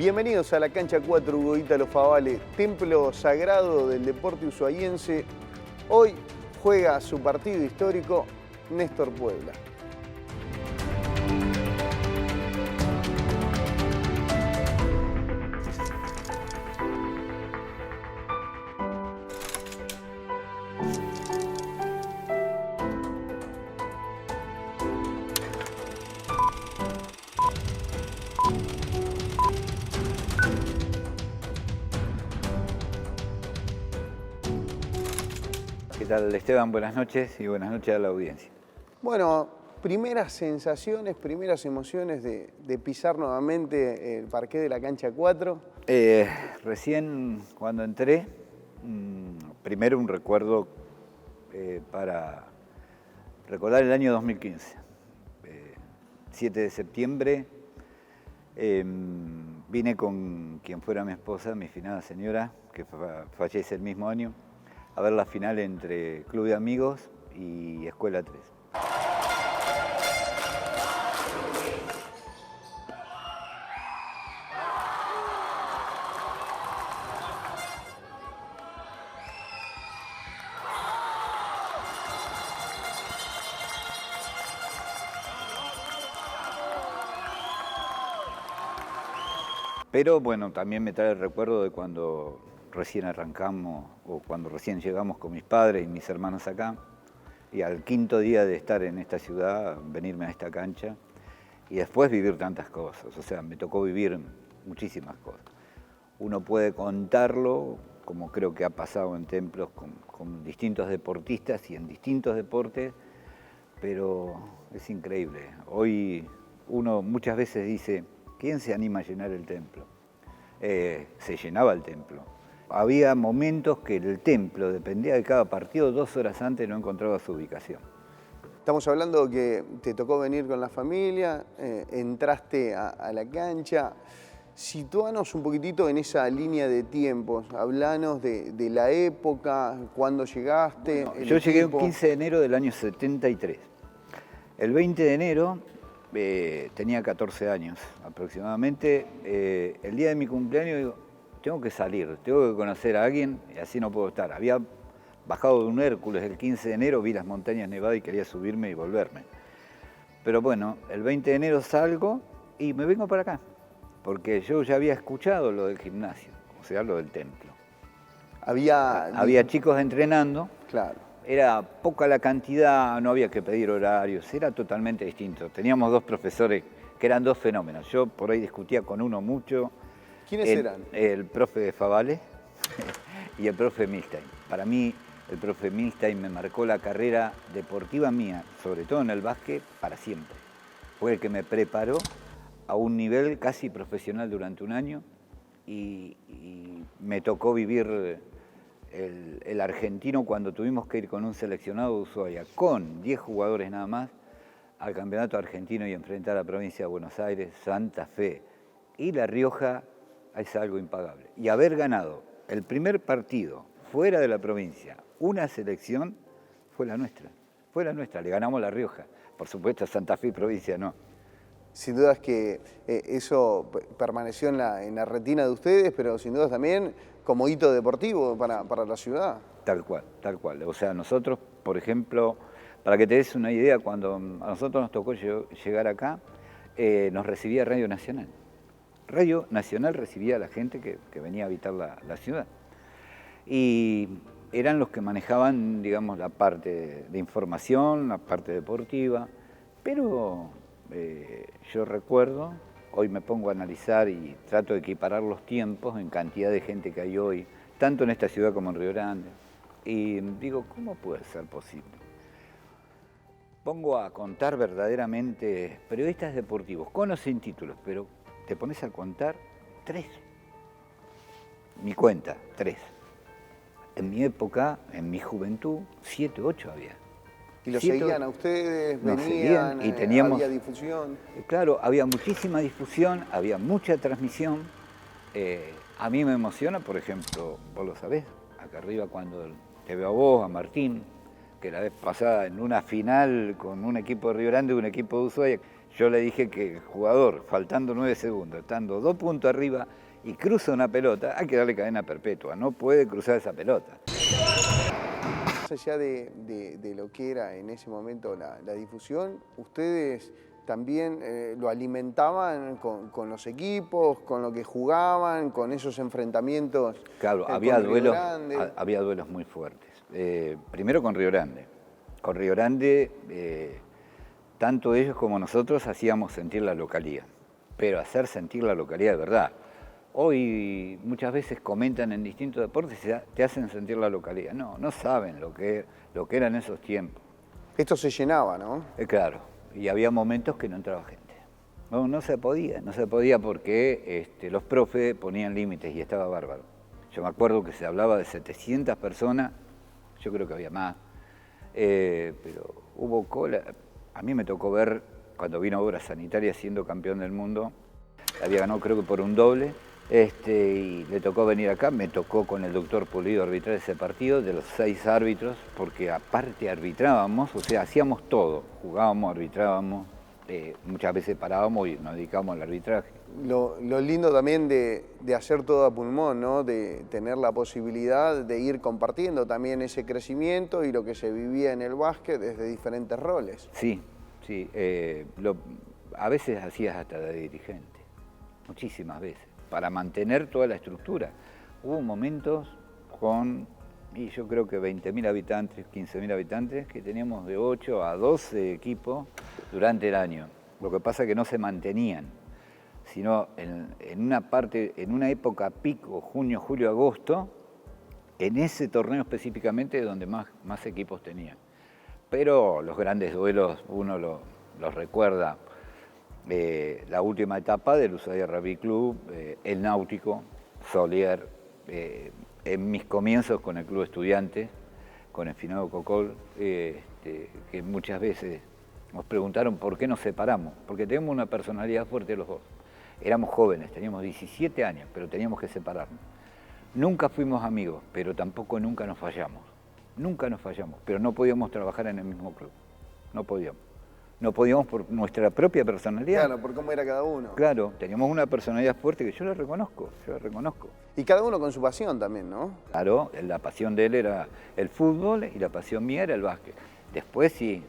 Bienvenidos a la cancha 4 Hugo Ítalo Favale, templo sagrado del deporte ushuaiense. Hoy juega su partido histórico Néstor Puebla. ¿Qué tal, Esteban? Buenas noches y buenas noches a la audiencia. Bueno, primeras sensaciones, primeras emociones de pisar nuevamente el parqué de la cancha 4. Recién cuando entré, primero un recuerdo para recordar el año 2015. 7 de septiembre, vine con quien fuera mi esposa, mi finada señora, que fallece el mismo año, a ver la final entre Club de Amigos y Escuela 3. Pero bueno, también me trae el recuerdo de cuando recién arrancamos o cuando recién llegamos con mis padres y mis hermanos acá, y al quinto día de estar en esta ciudad, venirme a esta cancha y después vivir tantas cosas. O sea, me tocó vivir muchísimas cosas. Uno puede contarlo, como creo que ha pasado en templos con distintos deportistas y en distintos deportes, pero es increíble. Hoy uno muchas veces dice, ¿quién se anima a llenar el templo? Se llenaba el templo. Había momentos que el templo, dependía de cada partido, 2 horas antes no encontraba su ubicación. Estamos hablando que te tocó venir con la familia, entraste a la cancha. Situanos un poquitito en esa línea de tiempos, hablanos de la época, cuándo llegaste. Bueno, yo llegué el 15 de enero del año 73. El 20 de enero tenía 14 años aproximadamente. El día de mi cumpleaños digo, tengo que salir, tengo que conocer a alguien y así no puedo estar. Había bajado de un Hércules el 15 de enero, vi las montañas nevadas y quería subirme y volverme. Pero bueno, el 20 de enero salgo y me vengo para acá, porque yo ya había escuchado lo del gimnasio, o sea, lo del templo. Había chicos entrenando. Claro. Era poca la cantidad, no había que pedir horarios, era totalmente distinto. Teníamos 2 profesores que eran 2 fenómenos. Yo por ahí discutía con uno mucho. ¿Quiénes eran? El profe Favale y el profe Milstein. Para mí, el profe Milstein me marcó la carrera deportiva mía, sobre todo en el básquet, para siempre. Fue el que me preparó a un nivel casi profesional durante un año y me tocó vivir el argentino cuando tuvimos que ir con un seleccionado de Ushuaia, con 10 jugadores nada más, al campeonato argentino y enfrentar a la provincia de Buenos Aires, Santa Fe y La Rioja, es algo impagable. Y haber ganado el primer partido fuera de la provincia, una selección, fue la nuestra, le ganamos a La Rioja. Por supuesto, Santa Fe y provincia no. Sin duda es que eso permaneció en la retina de ustedes, pero sin duda también como hito deportivo para la ciudad. Tal cual, tal cual. O sea, nosotros, por ejemplo, para que te des una idea, cuando a nosotros nos tocó llegar acá, nos recibía Radio Nacional. Radio Nacional recibía a la gente que venía a habitar la ciudad. Y eran los que manejaban, digamos, la parte de información, la parte deportiva, pero yo recuerdo, hoy me pongo a analizar y trato de equiparar los tiempos en cantidad de gente que hay hoy, tanto en esta ciudad como en Río Grande, y digo, ¿cómo puede ser posible? Pongo a contar verdaderamente periodistas deportivos, con o sin títulos, pero te pones a contar 3. Mi cuenta, 3. En mi época, en mi juventud, 7, 8 había. ¿Y lo seguían a ustedes? ¿Venían? Y teníamos, ¿había difusión? Claro, había muchísima difusión, había mucha transmisión. A mí me emociona, por ejemplo, vos lo sabés, acá arriba cuando te veo a vos, a Martín, que la vez pasada en una final con un equipo de Río Grande y un equipo de Ushuaia, Yo le dije que el jugador, faltando 9 segundos, estando 2 puntos arriba y cruza una pelota, hay que darle cadena perpetua, no puede cruzar esa pelota. Más allá de lo que era en ese momento la difusión, ustedes también lo alimentaban con los equipos, con lo que jugaban, con esos enfrentamientos. Claro, había duelos muy fuertes. Primero con Río Grande. Con Río Grande, tanto ellos como nosotros hacíamos sentir la localía, pero hacer sentir la localía de verdad. Hoy muchas veces comentan en distintos deportes y te hacen sentir la localidad. No saben lo que eran esos tiempos. Esto se llenaba, ¿no? Claro, y había momentos que no entraba gente. No se podía porque los profes ponían límites y estaba bárbaro. Yo me acuerdo que se hablaba de 700 personas, yo creo que había más, pero hubo cola. A mí me tocó ver cuando vino Obras Sanitarias siendo campeón del mundo, había ganado creo que por un doble. Y le tocó venir acá, me tocó con el doctor Pulido arbitrar ese partido de los 6 árbitros, porque aparte arbitrábamos, o sea, hacíamos todo, jugábamos, arbitrábamos, muchas veces parábamos y nos dedicábamos al arbitraje. Lo lindo también de hacer todo a pulmón, ¿no? De tener la posibilidad de ir compartiendo también ese crecimiento y lo que se vivía en el básquet desde diferentes roles. Sí, a veces hacías hasta de dirigente, muchísimas veces, para mantener toda la estructura. Hubo momentos y yo creo que 20.000 habitantes, 15.000 habitantes, que teníamos de 8 a 12 equipos durante el año. Lo que pasa es que no se mantenían, sino en una época pico, junio, julio, agosto, en ese torneo específicamente donde más equipos tenían. Pero los grandes duelos uno los recuerda. La última etapa del Ushuaia Rugby Club, el Náutico, Solier, en mis comienzos con el Club Estudiantes, con el finado Cocol, que muchas veces nos preguntaron por qué nos separamos, porque tenemos una personalidad fuerte los dos. Éramos jóvenes, teníamos 17 años, pero teníamos que separarnos. Nunca fuimos amigos, pero tampoco nunca nos fallamos. Nunca nos fallamos, pero no podíamos trabajar en el mismo club. No podíamos. No podíamos por nuestra propia personalidad. Claro, por cómo era cada uno. Claro, teníamos una personalidad fuerte que yo la reconozco. Y cada uno con su pasión también, ¿no? Claro, la pasión de él era el fútbol y la pasión mía era el básquet. Después sí,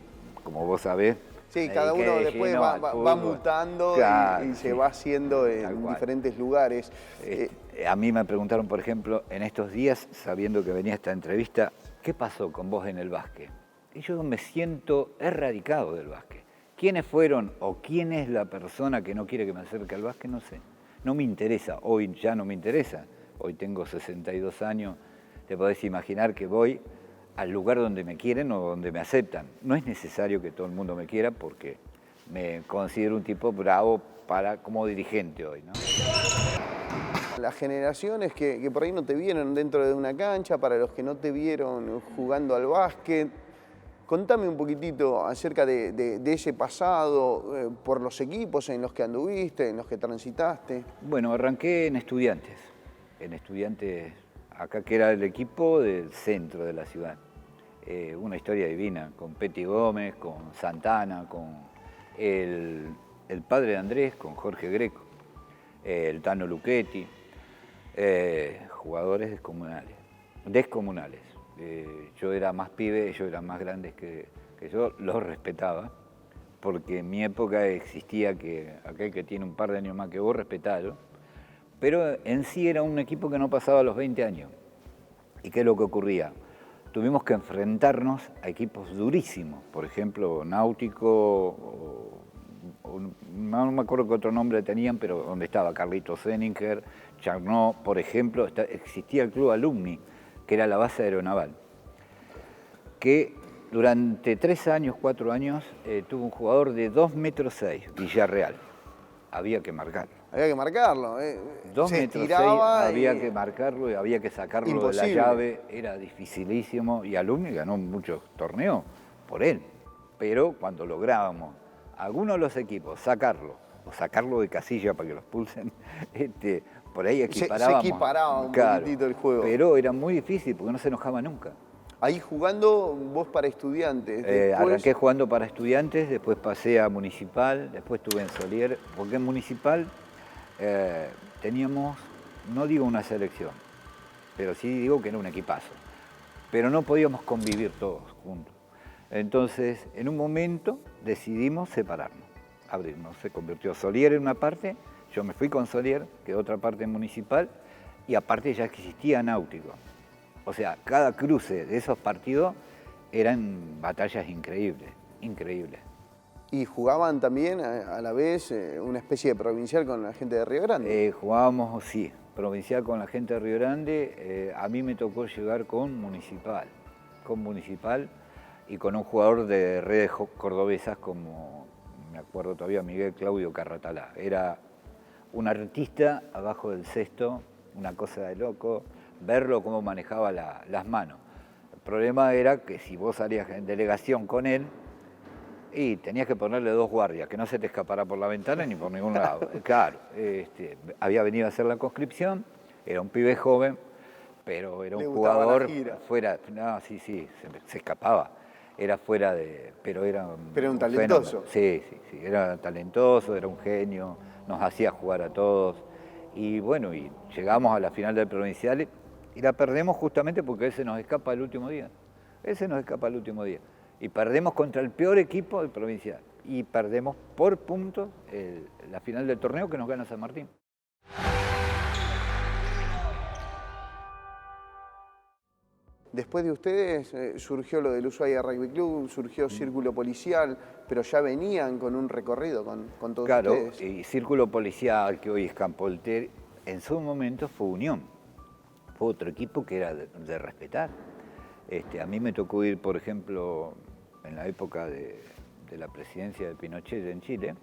como vos sabés. Sí, cada uno después va mutando, claro, y se va haciendo en diferentes lugares. A mí me preguntaron, por ejemplo, en estos días, sabiendo que venía esta entrevista, ¿qué pasó con vos en el básquet? Y yo me siento erradicado del básquet. ¿Quiénes fueron o quién es la persona que no quiere que me acerque al básquet? No sé. No me interesa. Hoy ya no me interesa. Hoy tengo 62 años. Te podés imaginar que voy al lugar donde me quieren o donde me aceptan. No es necesario que todo el mundo me quiera porque me considero un tipo bravo como dirigente hoy, ¿no? Las generaciones que por ahí no te vieron dentro de una cancha, para los que no te vieron jugando al básquet, contame un poquitito acerca de ese pasado, por los equipos en los que anduviste, en los que transitaste. Bueno, arranqué en Estudiantes, acá que era el equipo del centro de la ciudad. Una historia divina, con Peti Gómez, con Santana, con el padre de Andrés, con Jorge Greco, el Tano Luchetti, jugadores descomunales. Yo era más pibe, ellos eran más grandes que yo, los respetaba, porque en mi época existía que aquel que tiene un par de años más que vos, respetalo, pero en sí era un equipo que no pasaba los 20 años. ¿Y qué es lo que ocurría? Tuvimos que enfrentarnos a equipos durísimos, por ejemplo, Náutico, no me acuerdo qué otro nombre tenían, pero donde estaba Carlito Zeninger, Charnot, por ejemplo, existía el Club Alumni, que era la base aeronaval, que durante 3 años, 4 años, tuvo un jugador de 2,6 metros, Villarreal. Había que marcarlo. Había que marcarlo. 2,6 metros, había que marcarlo y había que sacarlo imposible de la llave. Era dificilísimo y Alumni ganó muchos torneos por él. Pero cuando lográbamos algunos de los equipos sacarlo de casilla para que los pulsen, por ahí equiparábamos. Se equiparaba un poquitito el juego. Pero era muy difícil porque no se enojaba nunca. Ahí jugando vos para Estudiantes. Después... Arranqué jugando para Estudiantes, después pasé a Municipal, después estuve en Solier, porque en Municipal teníamos, no digo una selección, pero sí digo que era un equipazo. Pero no podíamos convivir todos juntos. Entonces, en un momento decidimos separarnos, abrirnos. Se convirtió Solier en una parte, yo me fui con Solier, que otra parte Municipal, y aparte ya existía Náutico. O sea, cada cruce de esos partidos eran batallas increíbles, increíbles. ¿Y jugaban también a la vez una especie de provincial con la gente de Río Grande? Jugábamos, sí, provincial con la gente de Río Grande. A mí me tocó llegar con Municipal y con un jugador de redes cordobesas como, me acuerdo todavía, Miguel Claudio Carratalá. Era un artista abajo del cesto, una cosa de loco, verlo cómo manejaba las manos. El problema era que si vos salías en delegación con él, y tenías que ponerle 2 guardias, que no se te escapara por la ventana ni por ningún lado. Claro, había venido a hacer la conscripción, era un pibe joven, pero era un jugador fuera, no, sí, se escapaba. Era fuera de, pero era un talentoso. Sí, era talentoso, era un genio, nos hacía jugar a todos. Y bueno, y llegamos a la final del provincial y la perdemos justamente porque él se nos escapa el último día. Y perdemos contra el peor equipo del provincial. Y perdemos por puntos la final del torneo que nos gana San Martín. Después de ustedes surgió lo del Ushuaia Rugby Club, surgió Círculo Policial, pero ya venían con un recorrido con todos ustedes. Claro, y Círculo Policial, que hoy es Campolter, en su momento fue Unión. Fue otro equipo que era de respetar. A mí me tocó ir, por ejemplo, en la época de la presidencia de Pinochet en Chile,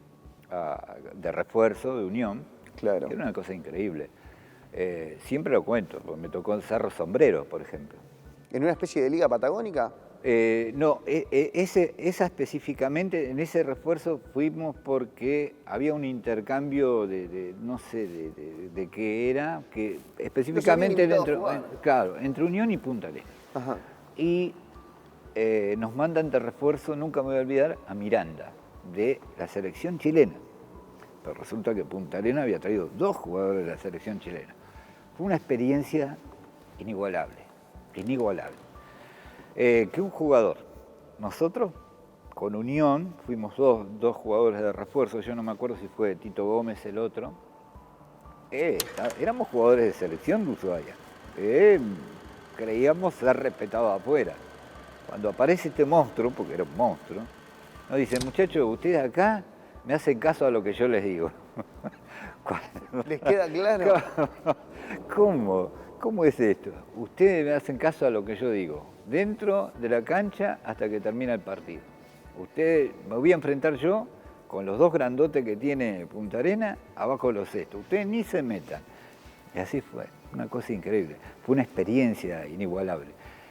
de refuerzo de Unión, claro. Que era una cosa increíble. Siempre lo cuento, porque me tocó en Cerro Sombrero, por ejemplo. ¿En una especie de liga patagónica? No, esa específicamente, en ese refuerzo fuimos porque había un intercambio no sé de qué era, que específicamente entre Unión y Punta Arenas. Ajá. Y nos mandan de refuerzo, nunca me voy a olvidar, a Miranda, de la selección chilena. Pero resulta que Punta Arenas había traído 2 jugadores de la selección chilena. Fue una experiencia inigualable. Que un jugador, nosotros con Unión fuimos dos jugadores de refuerzo, yo no me acuerdo si fue Tito Gómez el otro, éramos jugadores de selección de Ushuaia, creíamos ser respetados afuera. Cuando aparece este monstruo, porque era un monstruo, nos dice, muchachos, ustedes acá me hacen caso a lo que yo les digo. ¿Les queda claro? ¿Cómo es esto? Ustedes me hacen caso a lo que yo digo, dentro de la cancha hasta que termina el partido. Me voy a enfrentar yo con los 2 grandotes que tiene Punta Arenas, abajo de los cestos. Ustedes ni se metan. Y así fue, una cosa increíble. Fue una experiencia inigualable.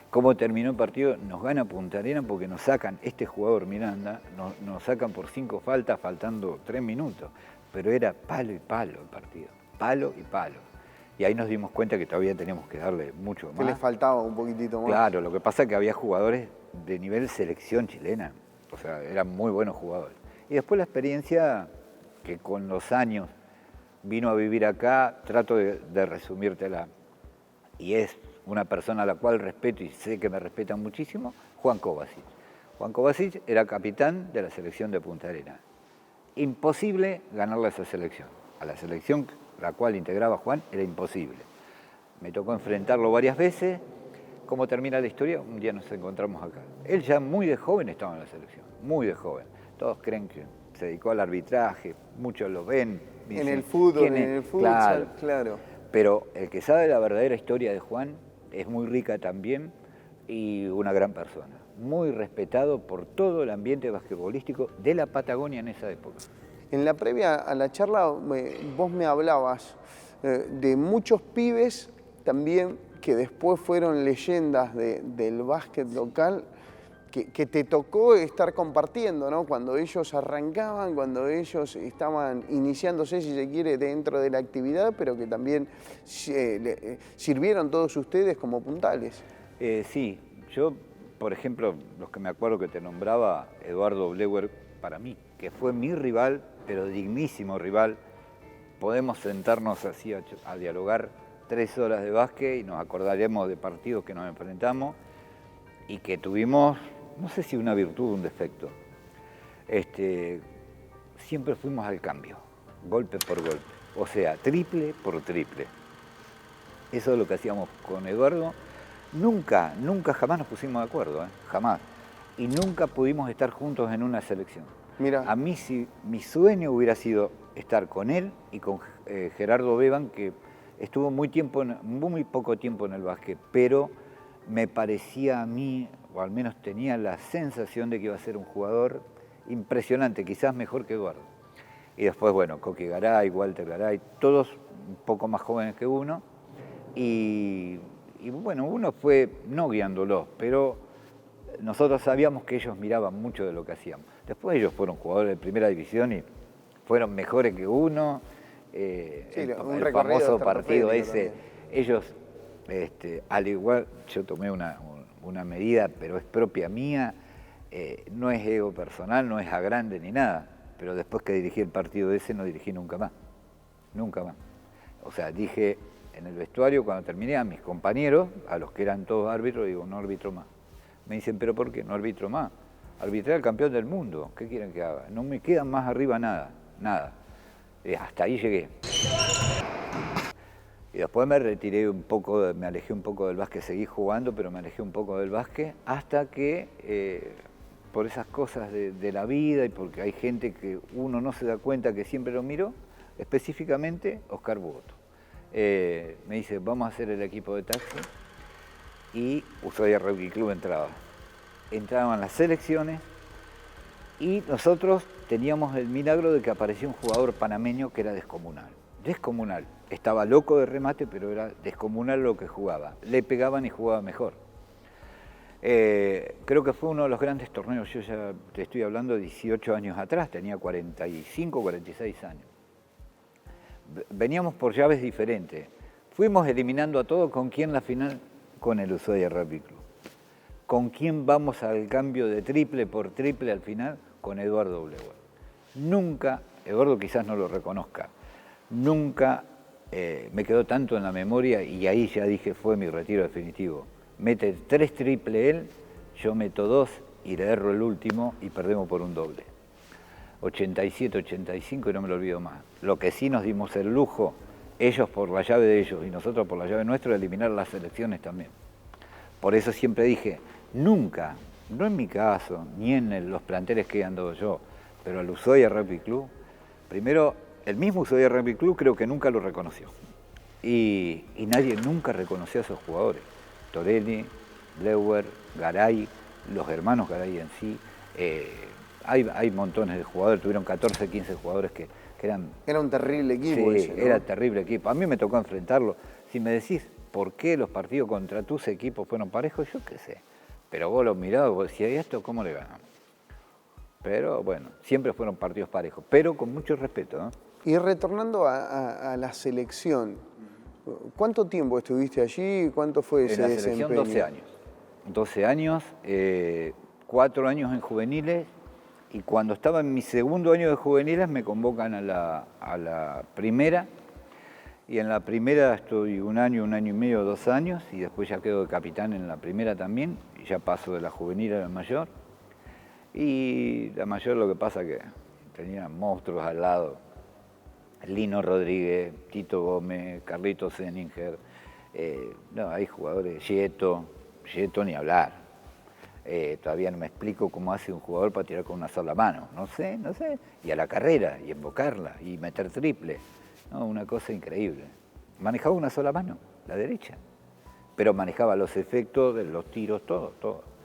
¿Cómo terminó el partido? Nos gana Punta Arenas porque nos sacan, este jugador Miranda, nos sacan por 5 faltas, faltando 3 minutos. Pero era palo y palo el partido, palo y palo. Y ahí nos dimos cuenta que todavía teníamos que darle mucho más. Que les faltaba un poquitito más. Claro, lo que pasa es que había jugadores de nivel selección chilena, o sea, eran muy buenos jugadores. Y después la experiencia que con los años vino a vivir acá, trato de resumírtela. Y es una persona a la cual respeto y sé que me respetan muchísimo, Juan Kovacic. Juan Kovacic era capitán de la selección de Punta Arenas. Imposible ganarle a esa selección. A la selección la cual integraba Juan era imposible. Me tocó enfrentarlo varias veces. ¿Cómo termina la historia? Un día nos encontramos acá. Él ya muy de joven estaba en la selección, muy de joven. Todos creen que se dedicó al arbitraje, muchos lo ven. Dicen, en el fútbol, claro. Pero el que sabe la verdadera historia de Juan es muy rica también y una gran persona. Muy respetado por todo el ambiente basquetbolístico de la Patagonia en esa época. En la previa a la charla vos me hablabas de muchos pibes también que después fueron leyendas del básquet local que te tocó estar compartiendo, ¿no? Cuando ellos arrancaban, cuando ellos estaban iniciándose, si se quiere, dentro de la actividad, pero que también sirvieron todos ustedes como puntales. Sí, Yo, por ejemplo, los que me acuerdo que te nombraba, Eduardo Bleuer, para mí, que fue mi rival, pero dignísimo rival. Podemos sentarnos así a dialogar 3 horas de básquet y nos acordaremos de partidos que nos enfrentamos y que tuvimos, no sé si una virtud o un defecto. Siempre fuimos al cambio, golpe por golpe, o sea, triple por triple. Eso es lo que hacíamos con Eduardo. Nunca jamás nos pusimos de acuerdo, jamás. Y nunca pudimos estar juntos en una selección. Mira. A mí sí, mi sueño hubiera sido estar con él y con Gerardo Beban, que estuvo muy poco tiempo en el básquet, pero me parecía a mí, o al menos tenía la sensación de que iba a ser un jugador impresionante, quizás mejor que Eduardo. Y después, bueno, Coqui Garay, Walter Garay, todos un poco más jóvenes que uno. Y bueno, uno fue no guiándolos, pero nosotros sabíamos que ellos miraban mucho de lo que hacíamos. Después ellos fueron jugadores de primera división y fueron mejores que uno. El famoso partido ese, también. Ellos, al igual, yo tomé una medida, pero es propia mía, no es ego personal, no es a grande ni nada, pero después que dirigí el partido ese no dirigí nunca más, nunca más. O sea, dije en el vestuario cuando terminé a mis compañeros, a los que eran todos árbitros, digo, no arbitro más. Me dicen, ¿pero por qué? No arbitro más. Arbitré al campeón del mundo, ¿qué quieren que haga? No me queda más arriba nada, nada. Hasta ahí llegué. Y después me retiré un poco, me alejé un poco del básquet, seguí jugando, pero me alejé un poco del básquet, hasta que, por esas cosas de la vida y porque hay gente que uno no se da cuenta que siempre lo miro, específicamente Oscar Buoto. Me dice, vamos a hacer el equipo de taxi, y Ushuaia Rugby Club entraba. Entraban las selecciones y nosotros teníamos el milagro de que aparecía un jugador panameño que era descomunal. Descomunal. Estaba loco de remate, pero era descomunal lo que jugaba. Le pegaban y jugaba mejor. Creo que fue uno de los grandes torneos, yo ya te estoy hablando de 18 años atrás, tenía 45, 46 años. Veníamos por llaves diferentes. Fuimos eliminando a todos. ¿Con quién la final? Con el Ushuaia Rugby Club. ¿Con quién vamos al cambio de triple por triple al final? Con Eduardo Bleuer. Nunca, Eduardo quizás no lo reconozca, nunca me quedó tanto en la memoria y ahí ya dije fue mi retiro definitivo. Mete 3 triple él, yo meto 2 y le erro el último y perdemos por un doble. 87, 85 y no me lo olvido más. Lo que sí nos dimos el lujo, ellos por la llave de ellos y nosotros por la llave nuestra, de eliminar las selecciones también. Por eso siempre dije, nunca, no en mi caso, ni en los planteles que he andado yo, pero al Ushuaia Rugby Club, primero, el mismo Ushuaia Rugby Club creo que nunca lo reconoció. Y nadie nunca reconoció a esos jugadores. Torelli, Bleuer, Garay, los hermanos Garay en sí. Hay montones de jugadores, tuvieron 14, 15 jugadores que eran... Era un terrible equipo. Sí, ese, ¿no? Era terrible equipo. A mí me tocó enfrentarlo. Si me decís por qué los partidos contra tus equipos fueron parejos, yo qué sé. Pero vos los mirabas y vos decías, ¿y esto cómo le ganamos? Pero bueno, siempre fueron partidos parejos, pero con mucho respeto, ¿no? Y retornando a la selección, ¿cuánto tiempo estuviste allí? ¿Cuánto fue ese desempeño? En la selección 12 años. 12 años, 4 años en juveniles, y cuando estaba en mi segundo año de juveniles me convocan a la primera, y en la primera estoy un año y medio, 2 años, y después ya quedo de capitán en la primera también, y ya paso de la juvenil a la mayor. Y la mayor lo que pasa que tenía monstruos al lado. Lino Rodríguez, Tito Gómez, Carlitos Zeninger, no, hay jugadores, Gieto ni hablar. Todavía no me explico cómo hace un jugador para tirar con una sola mano, no sé, y a la carrera, y embocarla, y meter triple, no, una cosa increíble. Manejaba una sola mano, la derecha, pero manejaba los efectos de los tiros, todo.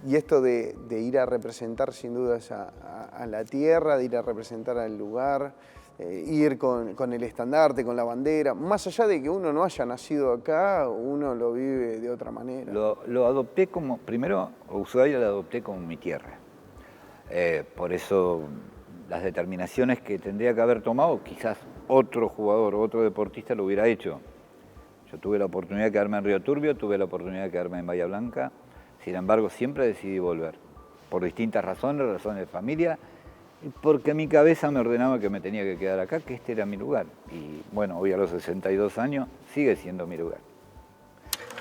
Y esto de ir a representar sin dudas a la tierra, de ir a representar al lugar, ir con el estandarte, con la bandera, más allá de que uno no haya nacido acá, uno lo vive de otra manera. Lo adopté como, primero Ushuaia lo adopté como mi tierra. Por eso las determinaciones que tendría que haber tomado, quizás otro jugador, otro deportista lo hubiera hecho. Yo tuve la oportunidad de quedarme en Río Turbio, tuve la oportunidad de quedarme en Bahía Blanca. Sin embargo, siempre decidí volver, por distintas razones, razones de familia, y porque mi cabeza me ordenaba que me tenía que quedar acá, que este era mi lugar. Y bueno, hoy a los 62 años sigue siendo mi lugar.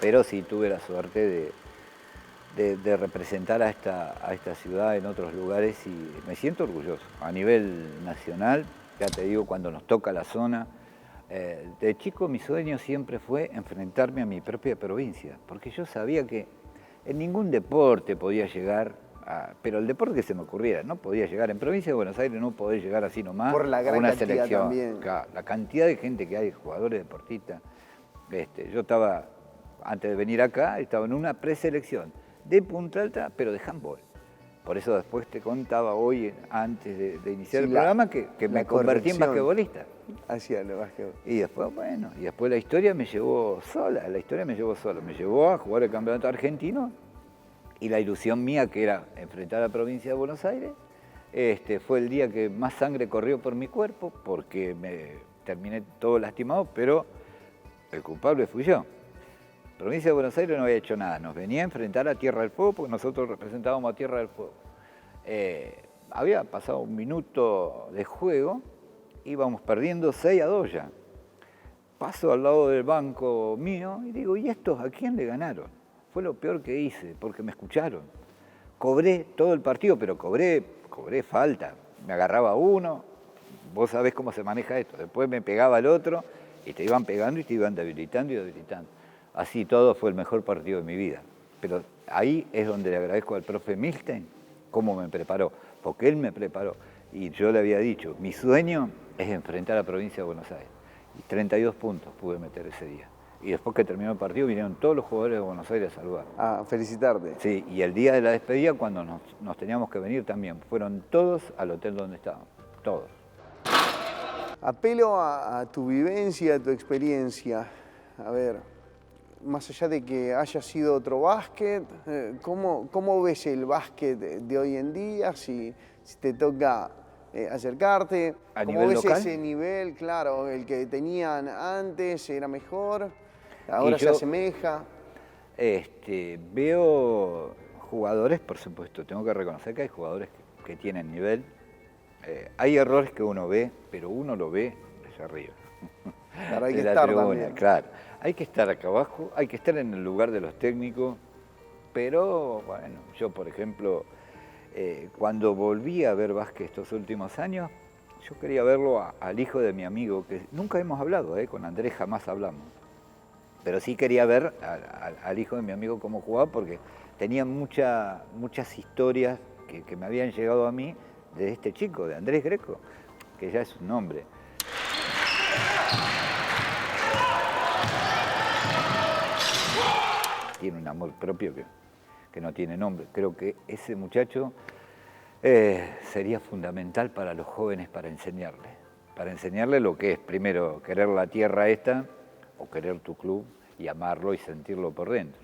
Pero sí tuve la suerte de representar a esta ciudad en otros lugares y me siento orgulloso. A nivel nacional, ya te digo, cuando nos toca la zona, de chico mi sueño siempre fue enfrentarme a mi propia provincia, porque yo sabía que en ningún deporte podía llegar, pero el deporte que se me ocurriera, no podía llegar. En provincia de Buenos Aires no podés llegar así nomás. Por la gran a una cantidad selección. también. Claro, la cantidad de gente que hay, jugadores, deportistas. Yo estaba, antes de venir acá, estaba en una preselección de Punta Alta, pero de handball. Por eso después te contaba hoy, antes de iniciar el programa, que me convertí en basquetbolista. Hacia el básquetbol. Y después, bueno, la historia me llevó sola, me llevó a jugar el campeonato argentino y la ilusión mía, que era enfrentar a la provincia de Buenos Aires, fue el día que más sangre corrió por mi cuerpo, porque me terminé todo lastimado, pero el culpable fui yo. La provincia de Buenos Aires no había hecho nada, nos venía a enfrentar a Tierra del Fuego, porque nosotros representábamos a Tierra del Fuego. Había pasado un minuto de juego, íbamos perdiendo 6-2 ya. Paso al lado del banco mío y digo, ¿y estos a quién le ganaron? Fue lo peor que hice, porque me escucharon. Cobré todo el partido, pero cobré falta. Me agarraba uno, vos sabés cómo se maneja esto. Después me pegaba el otro y te iban pegando y te iban debilitando y debilitando. Así todo fue el mejor partido de mi vida. Pero ahí es donde le agradezco al profe Milstein cómo me preparó, porque él me preparó. Y yo le había dicho, mi sueño es enfrentar a la provincia de Buenos Aires. Y 32 puntos pude meter ese día. Y después que terminó el partido vinieron todos los jugadores de Buenos Aires a saludar. A felicitarte. Sí, y el día de la despedida, cuando nos teníamos que venir también, fueron todos al hotel donde estábamos, todos. Apelo a tu vivencia, a tu experiencia. A ver, más allá de que haya sido otro básquet, ¿cómo ves el básquet de hoy en día? Si te toca acercarte. ¿Cómo ves local? ese nivel? Claro, el que tenían antes era mejor, ahora se asemeja. Veo jugadores, por supuesto, tengo que reconocer que hay jugadores que tienen nivel. Hay errores que uno ve, pero uno lo ve desde arriba. Claro, hay que estar también. Claro, hay que estar acá abajo, hay que estar en el lugar de los técnicos, pero bueno, yo por ejemplo, cuando volví a ver básquet estos últimos años, yo quería verlo al hijo de mi amigo, que nunca hemos hablado, con Andrés jamás hablamos, pero sí quería ver al hijo de mi amigo cómo jugaba, porque tenía muchas historias que me habían llegado a mí de este chico, de Andrés Greco, que ya es un nombre. Tiene un amor propio que no tiene nombre. Creo que ese muchacho sería fundamental para los jóvenes para enseñarle lo que es, primero, querer la tierra esta, o querer tu club y amarlo y sentirlo por dentro.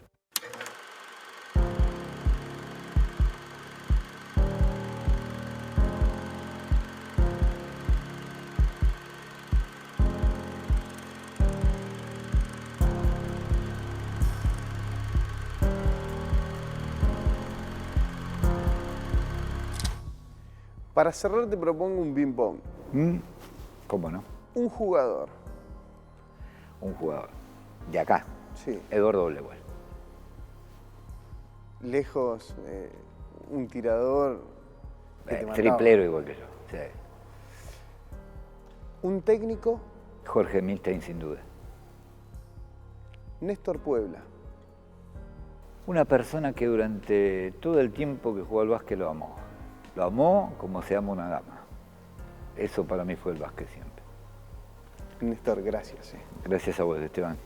Para cerrar te propongo un ping-pong. ¿Cómo no? Un jugador. Un jugador. De acá. Sí. Eduardo Blewell. Lejos, un tirador que te mataba. Triplero igual que yo. Sí. Un técnico. Jorge Milstein, sin duda. Néstor Puebla. Una persona que durante todo el tiempo que jugó al básquet lo amó. Lo amó como se ama una dama. Eso para mí fue el básquet siempre. Néstor, gracias. Gracias a vos, Esteban.